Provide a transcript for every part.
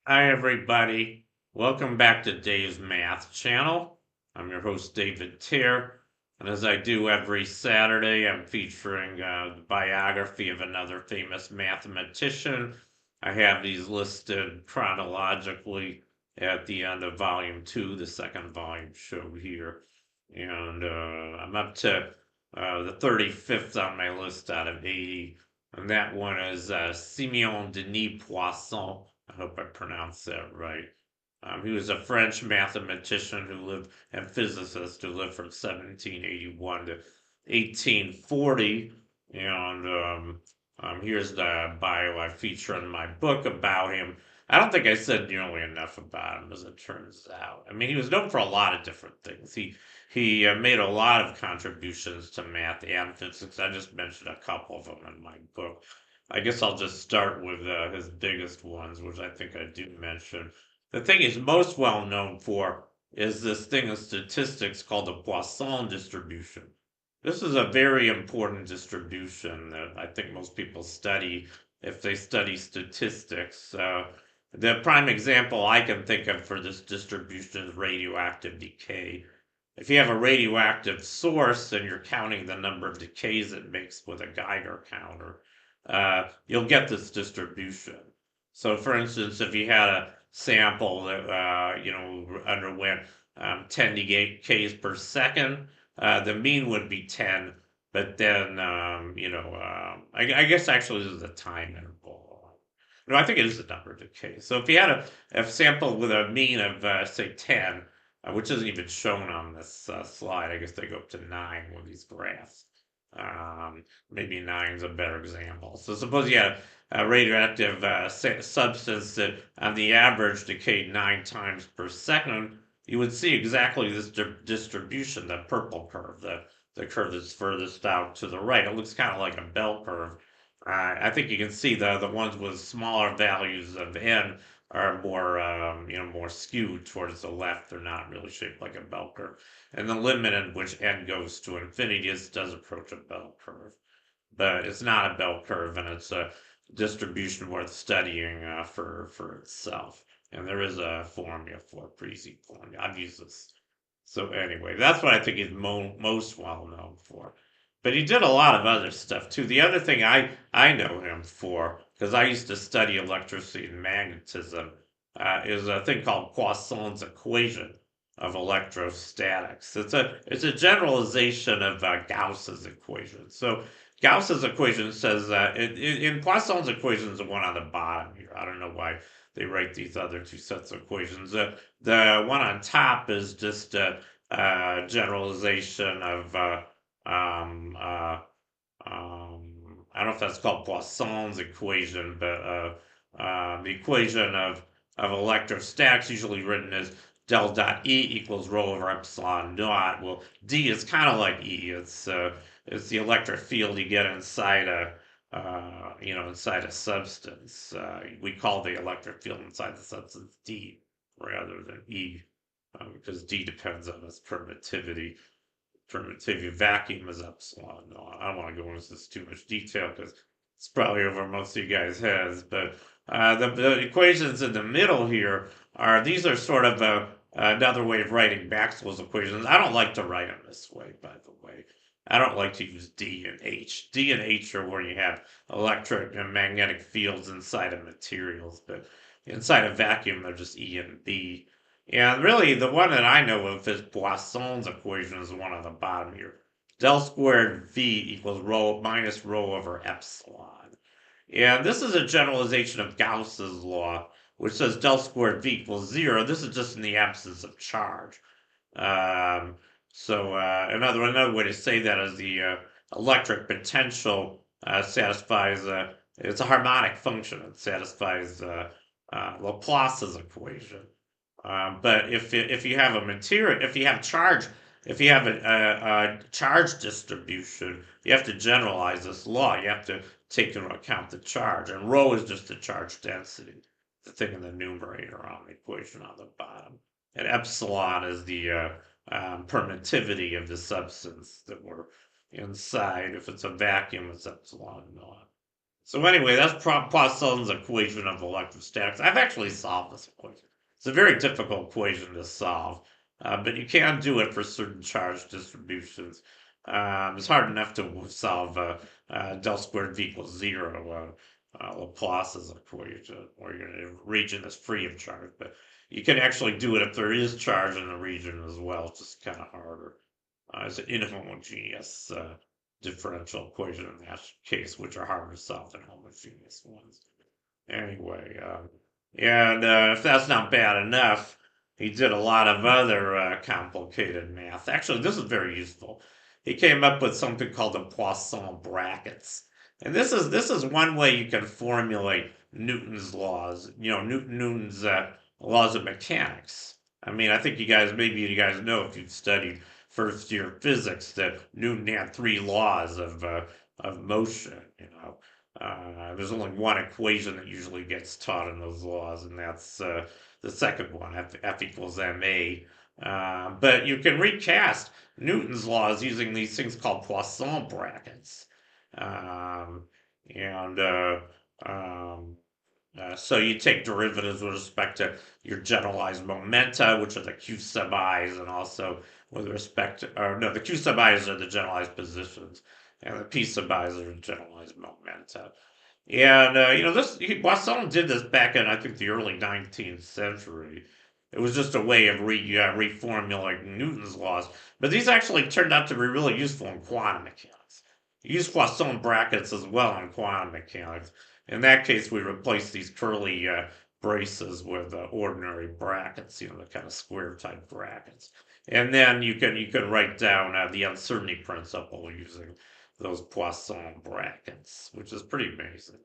Hi, everybody. Welcome back to Dave's Math channel. I'm your host, David Tier. And as I do every Saturday, I'm featuring the biography of another famous mathematician. I have these listed chronologically at the end of volume 2, the second volume shown here. And I'm up to the 35th on my list out of 80. And that one is Simeon Denis Poisson. I hope I pronounced that right. He was a French mathematician who lived and physicist who lived from 1781 to 1840. And here's the bio I feature in my book about him. I don't think I said nearly enough about him, as it turns out. I mean, he was known for a lot of different things. He made a lot of contributions to math and physics. I just mentioned a couple of them in my book. I guess I'll just start with his biggest ones, which I think I do mention. The thing he's most well known for is this thing in statistics called the Poisson distribution. This is a very important distribution that I think most people study if they study statistics. The prime example I can think of for this distribution is radioactive decay. If you have a radioactive source and you're counting the number of decays it makes with a Geiger counter, you'll get this distribution. So, for instance, if you had a sample that underwent 10 decays per second, the mean would be 10. But then, I guess actually this is a time interval. No, I think it is the number of decays. So if you had a sample with a mean of say 10, which isn't even shown on this slide. I guess they go up to 9 with these graphs. Maybe 9 is a better example. So suppose you had a radioactive substance that on the average decayed 9 times per second, you would see exactly this distribution, the purple curve, the curve that's furthest out to the right. It looks kind of like a bell curve. I think you can see the ones with smaller values of n are more more skewed towards the left. They're not really shaped like a bell curve. And the limit at which n goes to infinity does approach a bell curve. But it's not a bell curve, and it's a distribution worth studying for itself. And there is a formula for it, pretty easy formula. I've used this. So anyway, that's what I think he's most well known for. But he did a lot of other stuff too. The other thing I know him for, because I used to study electricity and magnetism, is a thing called Poisson's equation of electrostatics. It's a generalization of Gauss's equation. So Gauss's equation says that in Poisson's equation is the one on the bottom here. I don't know why they write these other two sets of equations. The one on top is just a generalization of um, uh, I don't know if that's called Poisson's equation, but the equation of electrostatics, usually written as del dot E equals rho over epsilon naught. Well, D is kind of like E. It's the electric field you get inside inside a substance. We call the electric field inside the substance D rather than E, because D depends on its permittivity. Permittivity vacuum is epsilon. No, I don't want to go into this too much detail because it's probably over most of you guys' heads. But the equations in the middle here these are sort of another way of writing Maxwell's equations. I don't like to write them this way, by the way. I don't like to use D and H. D and H are where you have electric and magnetic fields inside of materials, but inside a vacuum they're just E and B. And really, the one that I know of is Poisson's equation is the one on the bottom here. Del squared V equals rho minus rho over epsilon. And this is a generalization of Gauss's law, which says del squared V equals 0. This is just in the absence of charge. Another way to say that is the electric potential satisfies, it's a harmonic function. It satisfies Laplace's equation. But if you have a material, if you have charge, if you have a charge distribution, you have to generalize this law. You have to take into account the charge, and rho is just the charge density, the thing in the numerator on the equation on the bottom, and epsilon is the permittivity of the substance that we're inside. If it's a vacuum, it's epsilon naught. So anyway, that's Poisson's equation of electrostatics. I've actually solved this equation. It's a very difficult equation to solve, but you can do it for certain charge distributions. It's hard enough to solve del squared v equals zero, Laplace's equation, where you're in a region that's free of charge. But you can actually do it if there is charge in the region as well. It's just kind of harder. It's an inhomogeneous differential equation in that case, which are harder to solve than homogeneous ones. Anyway, and if that's not bad enough, he did a lot of other complicated math. Actually, this is very useful. He came up with something called the Poisson brackets, and this is one way you can formulate Newton's laws. Newton's laws of mechanics. I mean, I think maybe you guys know if you've studied first year physics that Newton had three laws of motion. There's only one equation that usually gets taught in those laws, and that's the second one, F equals ma. But you can recast Newton's laws using these things called Poisson brackets. Um, and so you take derivatives with respect to your generalized momenta, which are the q sub i's, and also with respect to, no, the q sub i's are the generalized positions, and the p sub i's are the generalized momenta. And Poisson did this back in, I think, the early 19th century. It was just a way of reformulating Newton's laws, but these actually turned out to be really useful in quantum mechanics. You use Poisson brackets as well in quantum mechanics. In that case, we replace these curly braces with ordinary brackets, the kind of square type brackets. And then you can write down the uncertainty principle using those Poisson brackets, which is pretty amazing.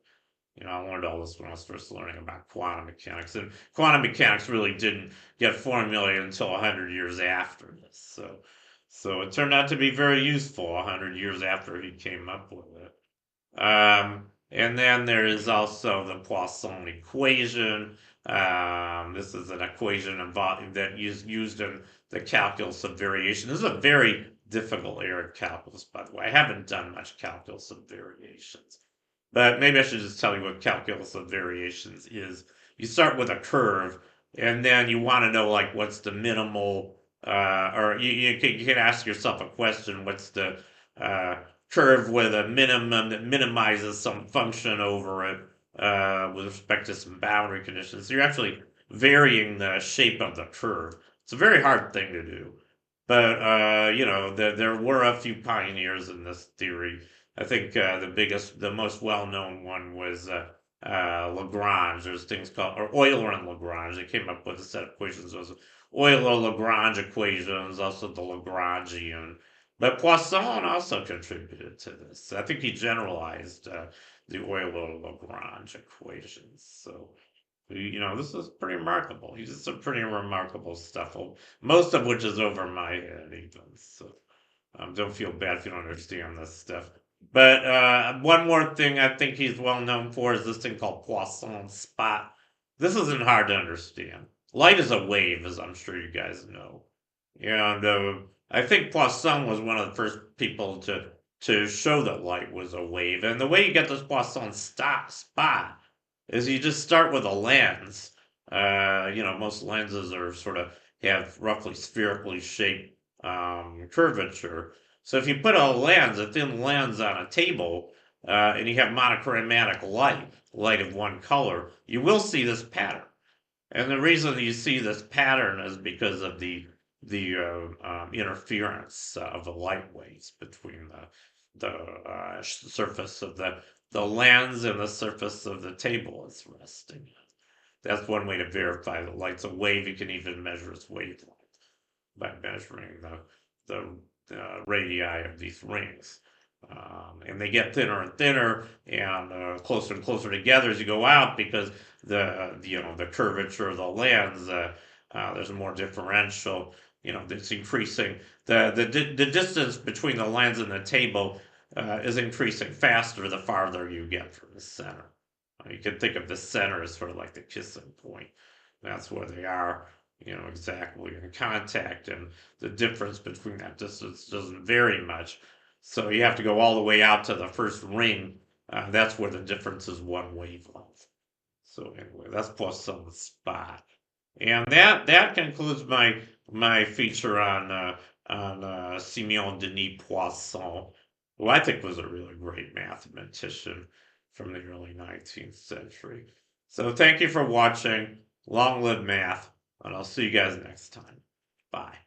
I learned all this when I was first learning about quantum mechanics, and quantum mechanics really didn't get formulated until 100 years after this. So it turned out to be very useful 100 years after he came up with it. And then there is also the Poisson equation. This is an equation that is used in the calculus of variation. This is a very difficult area of calculus, by the way. I haven't done much calculus of variations. But maybe I should just tell you what calculus of variations is. You start with a curve, and then you want to know like what's the minimal, or you can ask yourself a question: what's the curve with a minimum that minimizes some function over it with respect to some boundary conditions? So you're actually varying the shape of the curve. It's a very hard thing to do, but there were a few pioneers in this theory. I think the most well-known one was Lagrange. There's things called, or Euler and Lagrange. They came up with a set of equations. Those Euler-Lagrange equations, also the Lagrangian. But Poisson also contributed to this. I think he generalized the Euler-Lagrange equations. So, this is pretty remarkable. He did some pretty remarkable stuff, most of which is over my head, even. So, don't feel bad if you don't understand this stuff. But one more thing I think he's well known for is this thing called Poisson spot. This isn't hard to understand. Light is a wave, as I'm sure you guys know. And I think Poisson was one of the first people to show that light was a wave. And the way you get this Poisson spot is you just start with a lens. Most lenses are have roughly spherically shaped curvature. So if you put a thin lens on a table, and you have monochromatic light of one color, you will see this pattern. And the reason you see this pattern is because of the interference of the light waves between the surface of the lens and the surface of the table it's resting on. That's one way to verify that light's a wave. You can even measure its wavelength by measuring the radii of these rings. And they get thinner and thinner and closer and closer together as you go out because the curvature of the lens, there's a more differential, it's increasing. The distance between the lens and the table is increasing faster the farther you get from the center. You can think of the center as sort of like the kissing point. That's where they are, exactly in contact, and the difference between that distance doesn't vary much. So you have to go all the way out to the first ring That's where the difference is one wavelength. So anyway, that's plus on the spot. And that concludes my feature on Siméon Denis Poisson, who I think was a really great mathematician from the early 19th century. So thank you for watching. Long live math, and I'll see you guys next time. Bye.